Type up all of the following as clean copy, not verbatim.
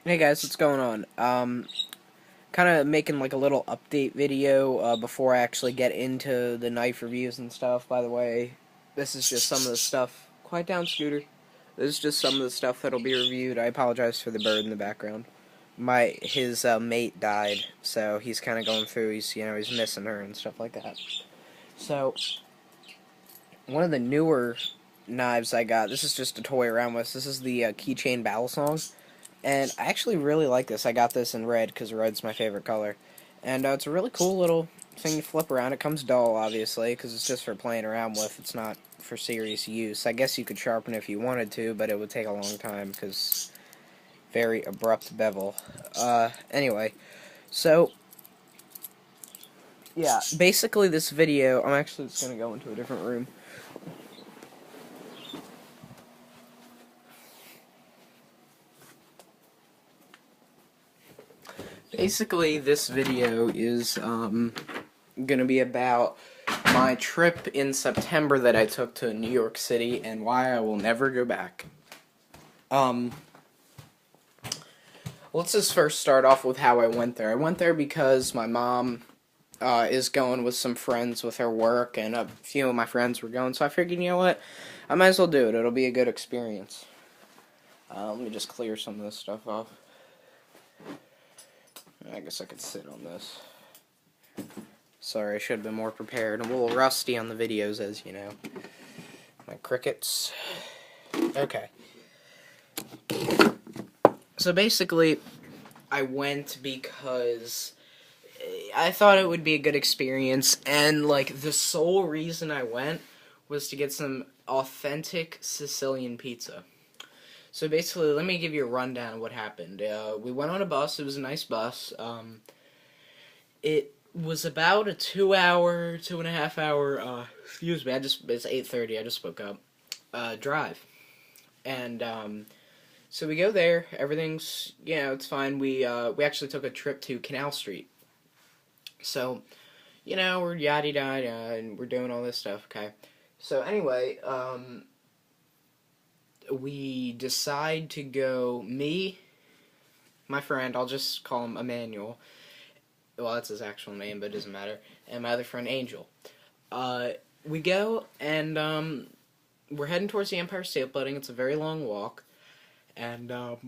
Hey guys, what's going on? Kind of making like a little update video before I actually get into the knife reviews and stuff. By the way, this is just some of the stuff. Quiet down, Scooter. This is just some of the stuff that'll be reviewed. I apologize for the bird in the background. His mate died, so he's kind of going through. He's missing her and stuff like that. So one of the newer knives I got. This is just a toy around with. This is the keychain battle song. And I actually really like this. I got this in red because red's my favorite color. And it's a really cool little thing to flip around. It comes dull, obviously, because it's just for playing around with. It's not for serious use. I guess you could sharpen it if you wanted to, but it would take a long time because very abrupt bevel. Anyway, so, yeah, basically this video, I'm actually just going to go into a different room. Basically, this video is gonna be about my trip in September that I took to New York City and why I will never go back. Let's just first start off with how I went there. I went there because my mom is going with some friends with her work, and a few of my friends were going, so I figured, you know what, I might as well do it. It'll be a good experience. Let me just clear some of this stuff off. I guess I could sit on this. Sorry, I should have been more prepared. I'm a little rusty on the videos, as you know. My crickets. Okay. So basically, I went because I thought it would be a good experience, and like the sole reason I went was to get some authentic Sicilian pizza. So basically, let me give you a rundown of what happened. We went on a bus. It was a nice bus. It was about a 2-hour, 2.5 hour. Excuse me. It's 8:30. I just woke up. Drive, and so we go there. Everything's it's fine. We actually took a trip to Canal Street. So, we're yada yada, and we're doing all this stuff. Okay. So anyway, we decide to go. Me, my friend. I'll just call him Emmanuel. Well, that's his actual name, but it doesn't matter. And my other friend, Angel. We go, and we're heading towards the Empire State Building. It's a very long walk. And, what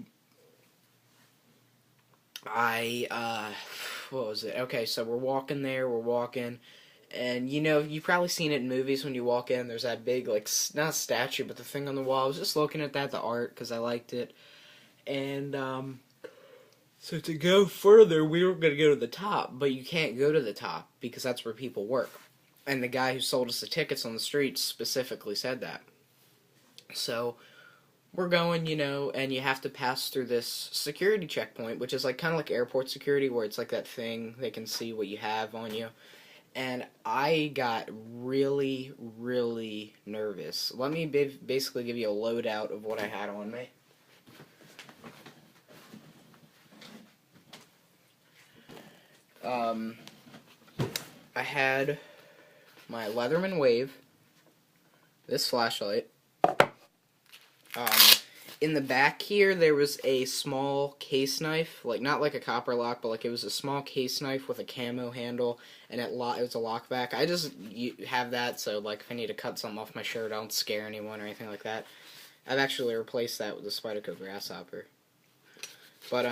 was it? Okay, so we're walking there, and, you've probably seen it in movies when you walk in, there's that big, like, not a statue, but the thing on the wall. I was just looking at that, the art, because I liked it. And, so to go further, we were going to go to the top, but you can't go to the top, because that's where people work. And the guy who sold us the tickets on the street specifically said that. So, we're going, and you have to pass through this security checkpoint, which is like kind of like airport security, where it's like that thing, they can see what you have on you. And I got really, really nervous. Let me basically give you a loadout of what I had on me. I had my Leatherman Wave, this flashlight. In the back here, there was a small case knife, like not like a copper lock, but like it was a small case knife with a camo handle, and it was a lockback. I just have that, so like if I need to cut something off my shirt, I don't scare anyone or anything like that. I've actually replaced that with a Spyderco Grasshopper. But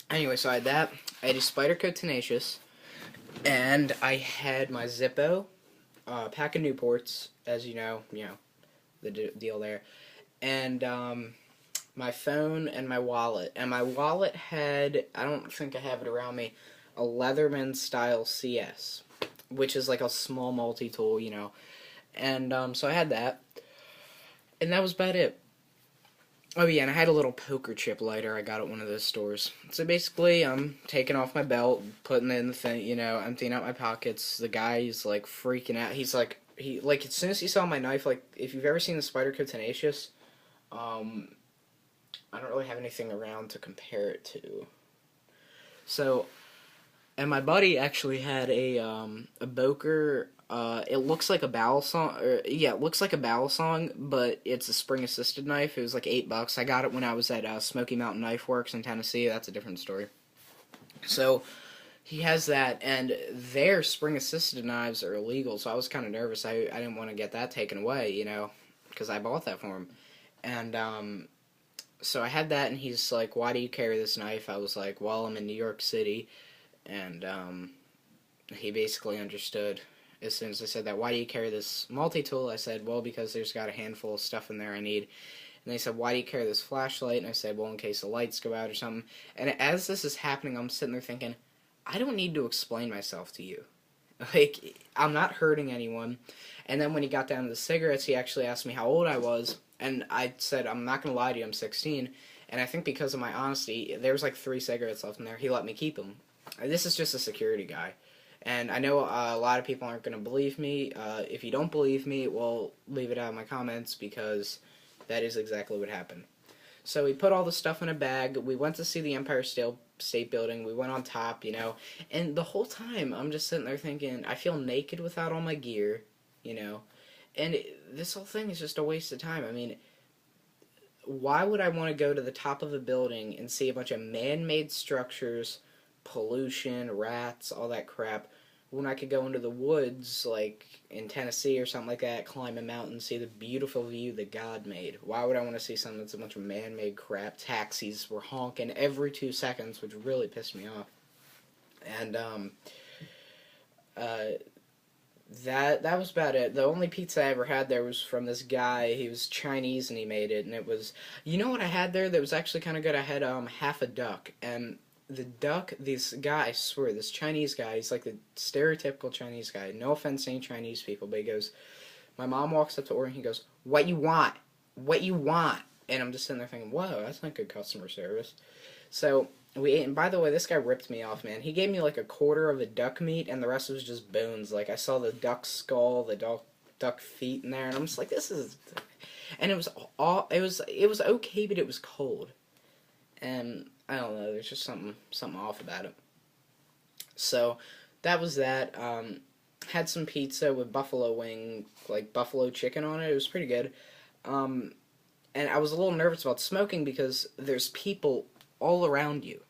anyway, so I had that. I had a Spyderco Tenacious, and I had my Zippo, pack of Newports, as you know, the deal there. And my phone and my wallet. And my wallet had, I don't think I have it around me, a Leatherman style CS, which is like a small multi-tool, And so I had that. And that was about it. Oh yeah, and I had a little poker chip lighter I got at one of those stores. So basically, I'm taking off my belt, putting it in the thing, emptying out my pockets. The guy's like freaking out. He's like, as soon as he saw my knife, like, if you've ever seen the Spyderco Tenacious, I don't really have anything around to compare it to. So, and my buddy actually had a Boker It looks like a bowel song. Yeah, it looks like a bowel song, but it's a spring-assisted knife. It was like $8. I got it when I was at Smoky Mountain Knife Works in Tennessee. That's a different story. So he has that, and their spring-assisted knives are illegal. So I was kind of nervous. I didn't want to get that taken away, because I bought that for him. And so I had that, and he's like, "Why do you carry this knife?" I was like, "Well, I'm in New York City," and he basically understood. As soon as I said that, "Why do you carry this multi-tool?" I said, "Well, because there's got a handful of stuff in there I need." And they said, "Why do you carry this flashlight?" And I said, "Well, in case the lights go out or something." And as this is happening, I'm sitting there thinking, I don't need to explain myself to you. Like, I'm not hurting anyone. And then when he got down to the cigarettes, he actually asked me how old I was. And I said, "I'm not going to lie to you, I'm 16. And I think because of my honesty, there was like 3 cigarettes left in there. He let me keep them. This is just a security guy. And I know a lot of people aren't going to believe me. If you don't believe me, well, leave it out in my comments, because that is exactly what happened. So we put all the stuff in a bag. We went to see the Empire State Building. We went on top, And the whole time, I'm just sitting there thinking, I feel naked without all my gear, And this whole thing is just a waste of time. I mean, why would I want to go to the top of a building and see a bunch of man-made structures, pollution, rats, all that crap, when I could go into the woods, like in Tennessee or something like that, climb a mountain, see the beautiful view that God made? Why would I want to see something that's a bunch of man-made crap? Taxis were honking every 2 seconds, which really pissed me off. And that was about it. The only pizza I ever had there was from this guy. He was Chinese and he made it, and it was, what I had there that was actually kind of good? I had half a duck, and the duck, this guy, I swear, this Chinese guy, he's like the stereotypical Chinese guy. No offense to any Chinese people, but he goes, my mom walks up to Ori and he goes, "What you want? What you want?" And I'm just sitting there thinking, whoa, that's not good customer service. So we ate, and by the way, this guy ripped me off, man. He gave me like a quarter of the duck meat, and the rest was just bones. Like, I saw the duck skull, the duck feet in there, and I'm just like, this is... And it was okay, but it was cold. And I don't know, there's just something off about it. So that was that. Had some pizza with buffalo wing, like buffalo chicken on it. It was pretty good. And I was a little nervous about smoking because there's people all around you.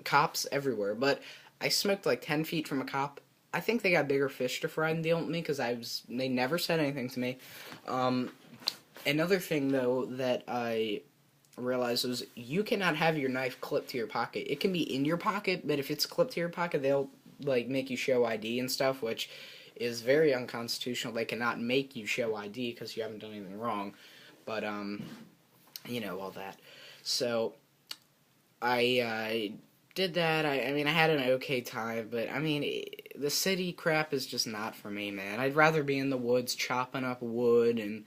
Cops everywhere. But I smoked like 10 feet from a cop. I think they got bigger fish to fry than deal with me, because they never said anything to me. Another thing, though, that I realized was you cannot have your knife clipped to your pocket. It can be in your pocket, but if it's clipped to your pocket, they'll like make you show ID and stuff, which is very unconstitutional. They cannot make you show ID because you haven't done anything wrong. But all that. So I did that. I mean, I had an okay time, but I mean, the city crap is just not for me, man. I'd rather be in the woods chopping up wood and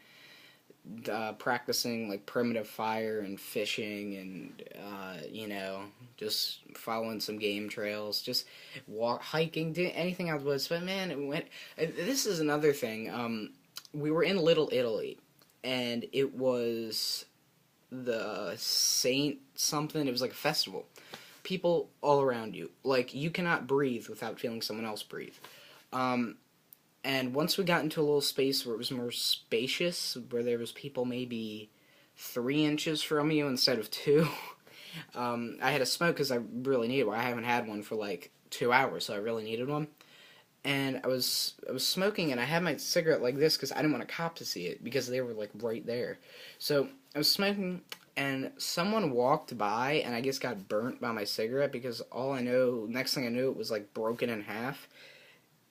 practicing like primitive fire and fishing and just following some game trails, just hiking, do anything out of the woods. But man, this is another thing. We were in Little Italy, and it was the Saint something. It was like a festival. People all around you. Like, you cannot breathe without feeling someone else breathe. And once we got into a little space where it was more spacious, where there was people maybe 3 inches from you instead of 2, I had a smoke because I really needed one. I haven't had one for like 2 hours, so I really needed one. And I was smoking, and I had my cigarette like this because I didn't want a cop to see it because they were like right there. So I was smoking, and someone walked by, and I guess got burnt by my cigarette, because next thing I knew, it was like broken in half.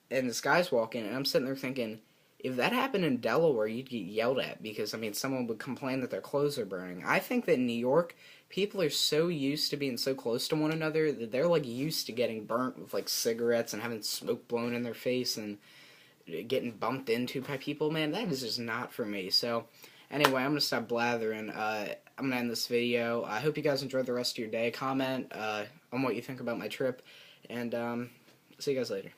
And this guy's walking, and I'm sitting there thinking, if that happened in Delaware, you'd get yelled at, because, I mean, someone would complain that their clothes are burning. I think that in New York, people are so used to being so close to one another that they're, like, used to getting burnt with, like, cigarettes and having smoke blown in their face and getting bumped into by people. Man, that is just not for me. So, anyway, I'm going to stop blathering. I'm going to end this video. I hope you guys enjoyed the rest of your day. Comment on what you think about my trip, and see you guys later.